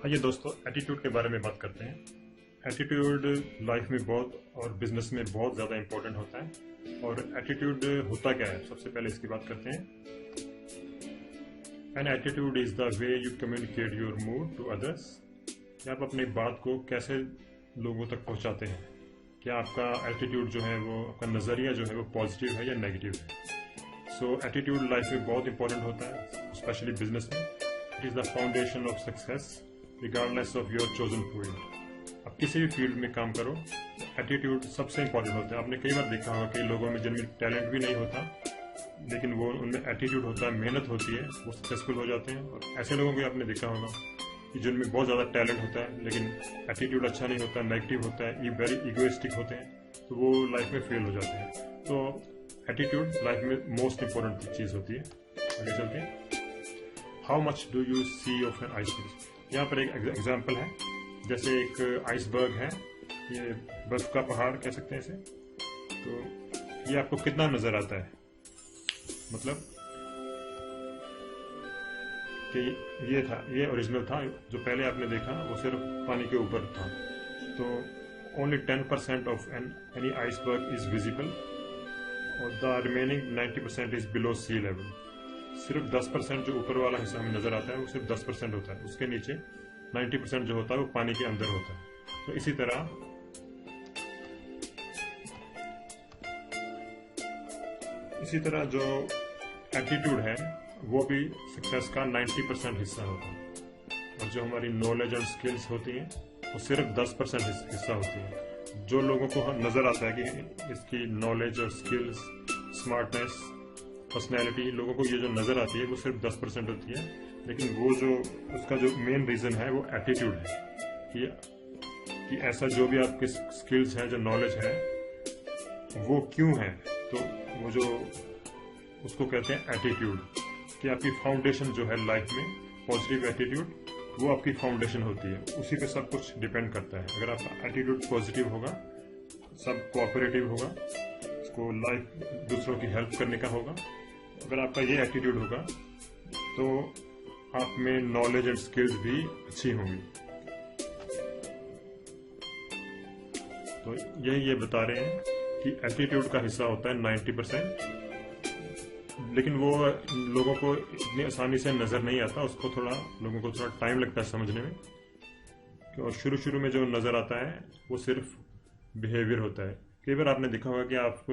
आइए दोस्तों एटीट्यूड के बारे में बात करते हैं। एटीट्यूड लाइफ में बहुत और बिजनेस में बहुत ज़्यादा इंपॉर्टेंट होता है। और एटीट्यूड होता क्या है, सबसे पहले इसकी बात करते हैं। An attitude is the way you communicate your mood to others. कि आप अपनी बात को कैसे लोगों तक पहुंचाते हैं। क्या आपका एटीट्यूड जो है वो, आपका नज़रिया जो है वो पॉजिटिव है या नेगेटिव है। सो एटीट्यूड लाइफ में बहुत इंपॉर्टेंट होता है, स्पेशली बिजनेस में। It is the foundation of success regardless of your chosen field. आप किसी भी फील्ड में काम करो, एटीट्यूड सबसे इंपॉर्टेंट होता है। आपने कई बार देखा होगा कई लोगों में जिनमें टैलेंट भी नहीं होता, लेकिन वो उनमें एटीट्यूड होता है, मेहनत होती है, वो सक्सेसफुल हो जाते हैं। और ऐसे लोगों को आपने देखा होगा कि जिनमें बहुत ज़्यादा टैलेंट होता है लेकिन एटीट्यूड अच्छा नहीं होता, नेगेटिव होता है, ये वेरी इगोइस्टिक होते हैं, तो वो लाइफ में फेल हो जाते हैं। तो एटीट्यूड लाइफ में मोस्ट इंपॉर्टेंट चीज़ होती है। आगे चलते हैं। How much do you see of an iceberg. यहाँ पर एक एग्जाम्पल है, जैसे एक आइसबर्ग है, ये बर्फ का पहाड़ कह सकते हैं इसे। तो ये आपको कितना नजर आता है, मतलब कि ये ओरिजिनल था, जो पहले आपने देखा वो सिर्फ पानी के ऊपर था। तो only 10% of any iceberg is visible और the remaining 90% is below sea level. सिर्फ 10% जो ऊपर वाला हिस्सा हमें नजर आता है वो सिर्फ 10% होता है, उसके नीचे 90% जो होता है वो पानी के अंदर होता है। तो इसी तरह जो एटीट्यूड है वो भी सक्सेस का 90% हिस्सा होता है। और जो हमारी नॉलेज और स्किल्स होती हैं वो सिर्फ 10% हिस्सा होती है। जो लोगों को नजर आता है कि इसकी नॉलेज और स्किल्स, स्मार्टनेस, पर्सनैलिटी, लोगों को ये जो नजर आती है वो सिर्फ 10% होती है। लेकिन वो जो उसका जो मेन रीजन है वो एटीट्यूड है कि ऐसा जो भी आपके स्किल्स हैं, जो नॉलेज है, वो क्यों है। तो वो जो उसको कहते हैं एटीट्यूड, कि आपकी फाउंडेशन जो है लाइफ में, पॉजिटिव एटीट्यूड, वो आपकी फाउंडेशन होती है। उसी पे सब कुछ डिपेंड करता है। अगर आपका एटीट्यूड पॉजिटिव होगा, सब कोऑपरेटिव होगा, इसको लाइफ दूसरों की हेल्प करने का होगा, अगर आपका ये एटीट्यूड होगा तो आप में नॉलेज एंड स्किल्स भी अच्छी होंगी। तो ये बता रहे हैं कि एटीट्यूड का हिस्सा होता है 90%, लेकिन वो लोगों को इतनी आसानी से नजर नहीं आता, उसको लोगों को थोड़ा टाइम लगता है समझने में। और शुरू में जो नजर आता है वो सिर्फ बिहेवियर होता है। कई बार आपने देखा होगा कि आप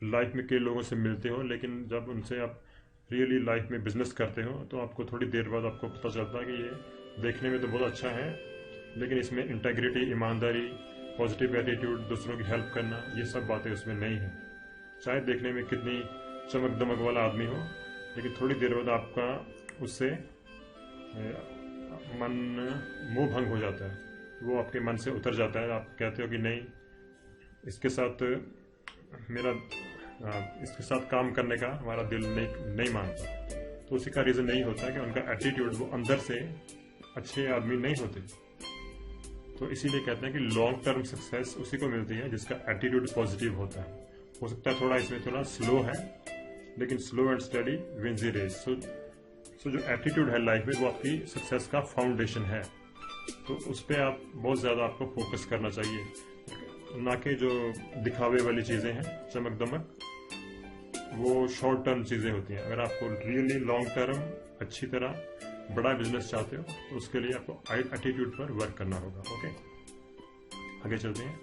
लाइफ में कई लोगों से मिलते हो, लेकिन जब उनसे आप रियली लाइफ में बिजनेस करते हो तो आपको थोड़ी देर बाद आपको पता चलता है कि ये देखने में तो बहुत अच्छा है, लेकिन इसमें इंटेग्रिटी, ईमानदारी, पॉजिटिव एटीट्यूड, दूसरों की हेल्प करना, ये सब बातें उसमें नहीं है। शायद देखने में कितनी चमक दमक वाला आदमी हो, लेकिन थोड़ी देर बाद आपका उससे मोह भंग हो जाता है, वो आपके मन से उतर जाता है। आप कहते हो कि नहीं, इसके साथ काम करने का हमारा दिल नहीं मानता। तो उसी का रीजन यही होता है कि उनका एटीट्यूड, वो अंदर से अच्छे आदमी नहीं होते। तो इसीलिए कहते हैं कि लॉन्ग टर्म सक्सेस उसी को मिलती है जिसका एटीट्यूड पॉजिटिव होता है। हो सकता है थोड़ा इसमें थोड़ा स्लो है, लेकिन slow and steady wins the race. So जो एटीट्यूड है लाइफ में वो आपकी सक्सेस का फाउंडेशन है। तो उस पर आप बहुत ज़्यादा आपको फोकस करना चाहिए, ना कि जो दिखावे वाली चीज़ें हैं, चमक दमक, वो शॉर्ट टर्म चीज़ें होती हैं। अगर आपको रियली लॉन्ग टर्म अच्छी तरह बड़ा बिजनेस चाहते हो तो उसके लिए आपको एटीट्यूड पर वर्क करना होगा। ओके, आगे चलते हैं।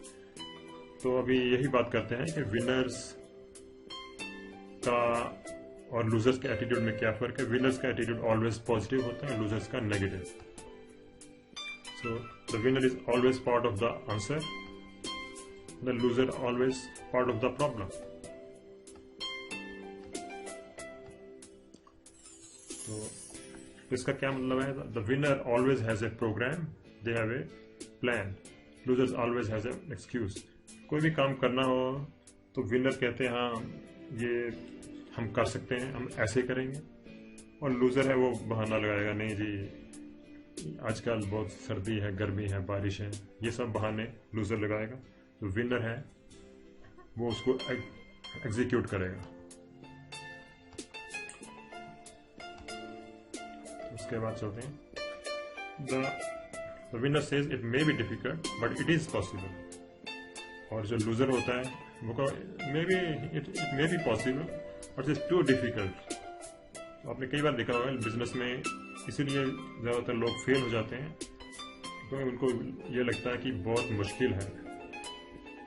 तो अभी यही बात करते हैं कि विनर्स का और लूजर्स के एटीट्यूड में क्या फ़र्क है। विनर्स का एटीट्यूड ऑलवेज पॉजिटिव होता है, लूजर्स का negative. So the winner is always part of the answer, the loser always part of the problem. तो इसका क्या मतलब है? The winner always has a program, they have a plan. Losers always has an excuse. कोई भी काम करना हो तो विनर कहते हैं हाँ ये हम कर सकते हैं, हम ऐसे करेंगे, और लूजर है वो बहाना लगाएगा, नहीं जी आजकल बहुत सर्दी है, गर्मी है, बारिश है, ये सब बहाने लूजर लगाएगा। तो विनर है वो उसको एग्जीक्यूट करेगा। उसके बाद चलते हैं। The winner says it may be difficult but it is possible. और जो लूजर होता है वो may be it may be possible but it's too difficult. तो आपने कई बार देखा होगा बिजनेस में, इसीलिए ज़्यादातर लोग फेल हो जाते हैं क्योंकि उनको ये लगता है कि बहुत मुश्किल है।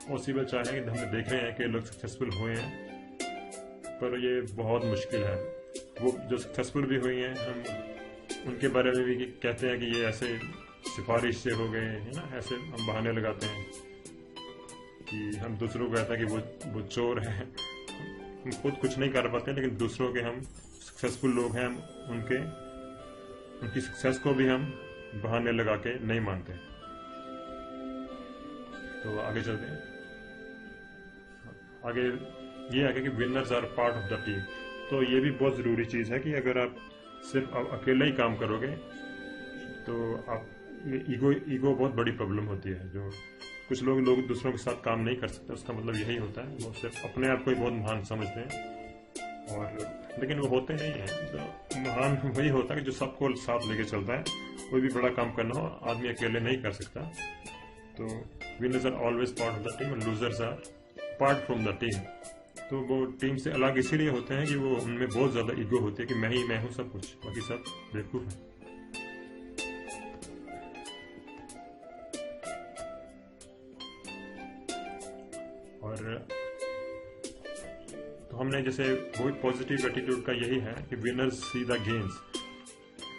पॉसिबल चाहे कि हम देख रहे हैं कि लोग सक्सेसफुल हुए हैं, पर ये बहुत मुश्किल है। वो जो सक्सेसफुल भी हुई हैं, हम उनके बारे में भी कहते हैं कि ये ऐसे सिफारिश से हो गए है ना, ऐसे हम बहाने लगाते हैं कि हम दूसरों को कहते हैं कि वो चोर है। हम खुद कुछ नहीं कर पाते, लेकिन दूसरों के हम सक्सेसफुल लोग हैं, हम उनकी सक्सेस को भी हम बहाने लगा के नहीं मानते। तो आगे चलते हैं। आगे ये है कि winners are part of the team. तो ये भी बहुत ज़रूरी चीज़ है कि अगर आप सिर्फ अकेले ही काम करोगे तो आप ईगो बहुत बड़ी प्रॉब्लम होती है। जो कुछ लोग दूसरों के साथ काम नहीं कर सकते, उसका मतलब यही होता है वो सिर्फ अपने आप को ही बहुत महान समझते हैं, और लेकिन वो होते नहीं हैं। जो महान वही होता है कि जो सबको साथ लेके चलता है। कोई भी बड़ा काम करना हो आदमी अकेले नहीं कर सकता। तो winners are always part of the team and losers are part from the team. तो वो टीम से अलग इसीलिए होते हैं कि वो उनमें बहुत ज़्यादा ईगो होती है कि मैं हूँ सब कुछ, बाकी सब बेवकूफ़ है। और तो हमने जैसे वही पॉजिटिव एटीट्यूड का यही है कि विनर्स सी द गेन्स।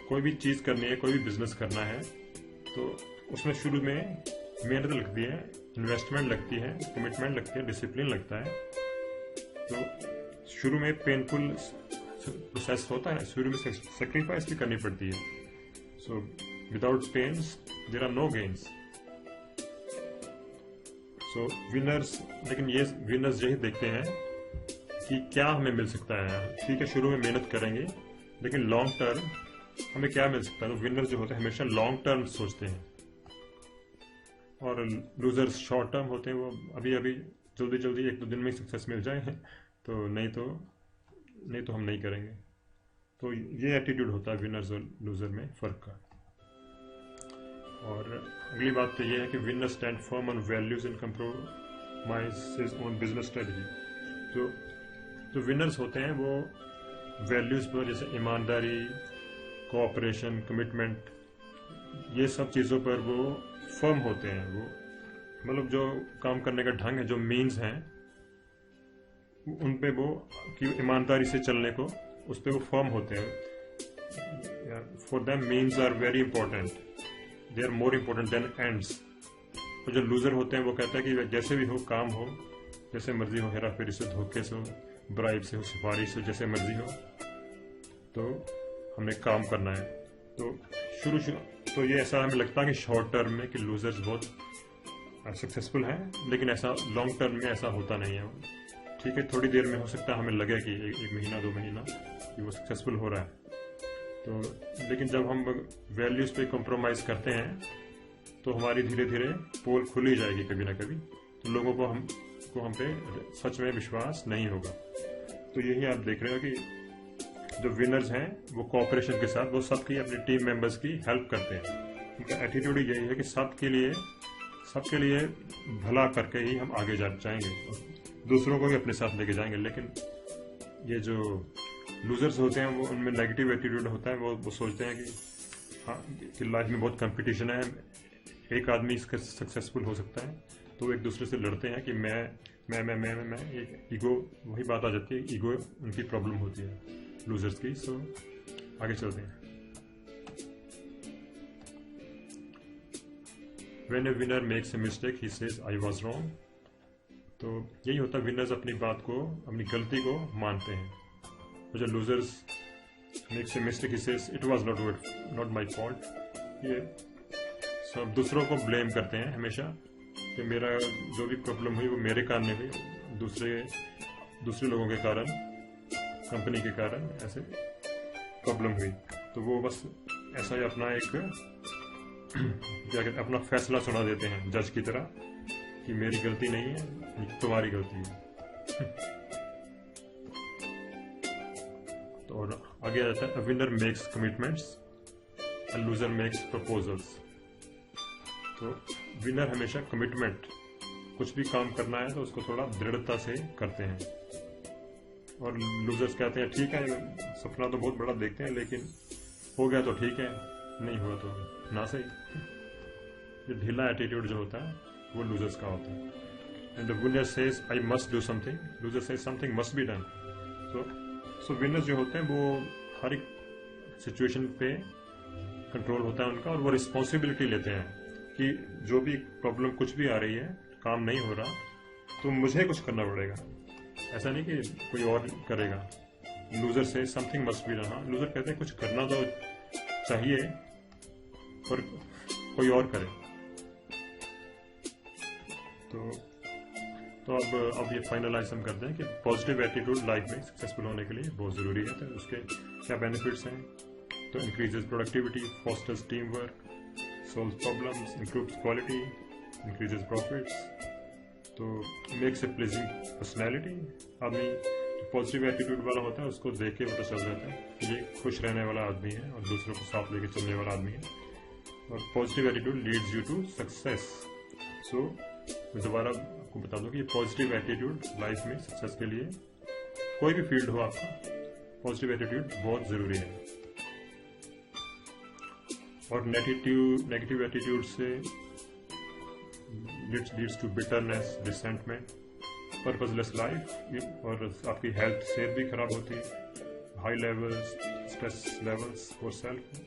कोई भी चीज़ करनी है, कोई भी बिजनेस करना है, तो उसमें शुरू में मेहनत लगती है, इन्वेस्टमेंट लगती है, कमिटमेंट लगती है, डिसिप्लिन लगता है। तो शुरू में पेनफुल प्रोसेस होता है, शुरू में सेक्रीफाइस भी करनी पड़ती है। So without pains there are no gains. So winners, लेकिन ये विनर्स यही देखते हैं कि क्या हमें मिल सकता है। ठीक है, शुरू में मेहनत करेंगे, लेकिन लॉन्ग टर्म हमें क्या मिल सकता है। तो विनर्स जो होते हैं हमेशा लॉन्ग टर्म सोचते हैं, और लूजर्स शॉर्ट टर्म होते हैं। वो अभी जल्दी एक दो दिन में सक्सेस मिल जाए तो नहीं तो हम नहीं करेंगे। तो ये एटीट्यूड होता है विनर्स और लूजर में फ़र्क का। और अगली बात तो ये है कि winner stand firm on values and compromise on business strategy. जो विनर्स होते हैं वो वैल्यूज़ पर, जैसे ईमानदारी, कोऑपरेशन, कमिटमेंट, ये सब चीज़ों पर वो फर्म होते हैं। वो मतलब जो काम करने का ढंग है, जो मीन्स हैं, उन पे वो कि ईमानदारी से चलने को, उस पे वो फर्म होते हैं। For them means are very important, they are more important than ends. और जो लूजर होते हैं वो कहता है कि जैसे भी हो, काम हो, जैसे मर्जी हो, हेरा फेरी से, धोखे से हो, ब्राइब से हो, सिफारिश से, जैसे मर्जी हो, तो हमने काम करना है। तो शुरू तो ये ऐसा हमें लगता है कि शॉर्ट टर्म में कि लूजर्स बहुत सक्सेसफुल हैं, लेकिन ऐसा लॉन्ग टर्म में ऐसा होता नहीं है। ठीक है, थोड़ी देर में हो सकता है हमें लगे कि एक महीना 2 महीना कि वो सक्सेसफुल हो रहा है, तो लेकिन जब हम वैल्यूज़ पे कॉम्प्रोमाइज़ करते हैं तो हमारी धीरे धीरे पोल खुल ही जाएगी कभी ना कभी। तो लोगों को हम पे सच में विश्वास नहीं होगा। तो यही आप देख रहे हो कि जो विनर्स हैं वो कोऑपरेशन के साथ वो सबकी, अपनी टीम मेंबर्स की हेल्प करते हैं। उनका एटीट्यूड यही है कि सबके लिए भला करके ही हम आगे जाएंगे, दूसरों को भी अपने साथ लेके जाएंगे। लेकिन ये जो लूजर्स होते हैं वो, उनमें नेगेटिव एटीट्यूड होता है। वो सोचते हैं कि हाँ, कि लाइफ में बहुत कंपटीशन है, एक आदमी इसका सक्सेसफुल हो सकता है, तो वो एक दूसरे से लड़ते हैं कि मैं, एक ईगो, वही बात आ जाती है, ईगो उनकी प्रॉब्लम होती है लूजर्स की। सो आगे चलते हैं। When a winner makes a mistake, he says I was wrong। तो यही होता है, विनर्स अपनी बात को, अपनी गलती को मानते हैं। और जो losers makes a mistake, he says it was not my fault. ये सब दूसरों को ब्लेम करते हैं हमेशा कि मेरा जो भी प्रॉब्लम हुई वो मेरे कारण नहीं हुई, दूसरे लोगों के कारण, कंपनी के कारण ऐसे प्रॉब्लम हुई। तो वो बस ऐसा ही अपना एक क्या कहते हैं, अपना फैसला सुना देते हैं जज की तरह कि मेरी गलती नहीं है, तुम्हारी गलती है। तो और आगे आ जाता है, winner makes commitments. And loser makes proposals. तो विनर हमेशा कमिटमेंट, कुछ भी काम करना है तो उसको थोड़ा दृढ़ता से करते हैं, और लूजर्स कहते हैं ठीक है सपना तो बहुत बड़ा देखते हैं लेकिन हो गया तो ठीक है, नहीं हुआ तो ना सही। ये ढीला एटीट्यूड जो होता है वो लूजर्स का होता है। And the winner says I must do something, loser says something must be done. So winners जो होते हैं वो हर एक सिचुएशन पे कंट्रोल होता है उनका, और वो रिस्पॉन्सिबिलिटी लेते हैं कि जो भी प्रॉब्लम कुछ भी आ रही है, काम नहीं हो रहा तो मुझे कुछ करना पड़ेगा, ऐसा नहीं कि कोई और करेगा। लूजर से समथिंग मस्ट बी डन, हाँ लूजर कहते हैं कुछ करना तो चाहिए पर कोई और करे। तो अब ये फाइनलाइज हम करते हैं कि पॉजिटिव एटीट्यूड लाइफ में सक्सेसफुल होने के लिए बहुत ज़रूरी है। तो उसके क्या बेनिफिट्स हैं? तो increases productivity, fosters team work, solve problems, improves quality, increases profits, तो मेक्स ए प्लीजिंग पर्सनैलिटी। आदमी पॉजिटिव एटीट्यूड वाला होता है उसको देख के पता चल जाता है कि ये खुश रहने वाला आदमी है और दूसरों को साथ लेके चलने वाला आदमी है। और positive attitude leads you to success. So मैं दोबारा आपको बता दूं कि पॉजिटिव एटीट्यूड लाइफ में सक्सेस के लिए, कोई भी फील्ड हो आपका, पॉजिटिव एटीट्यूड बहुत ज़रूरी है। और नेगेटिव एटीट्यूड से leads to bitterness, resentment, purposeless life, और आपकी हेल्थ, सेहत भी खराब होती है, high levels, stress levels for self,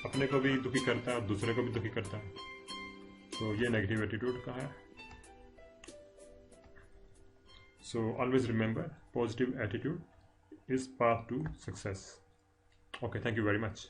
अपने को भी दुखी करता है और दूसरे को भी दुखी करता है। तो ये नेगेटिव एटीट्यूड का है। So always remember, positive attitude is path to success. Okay, thank you very much.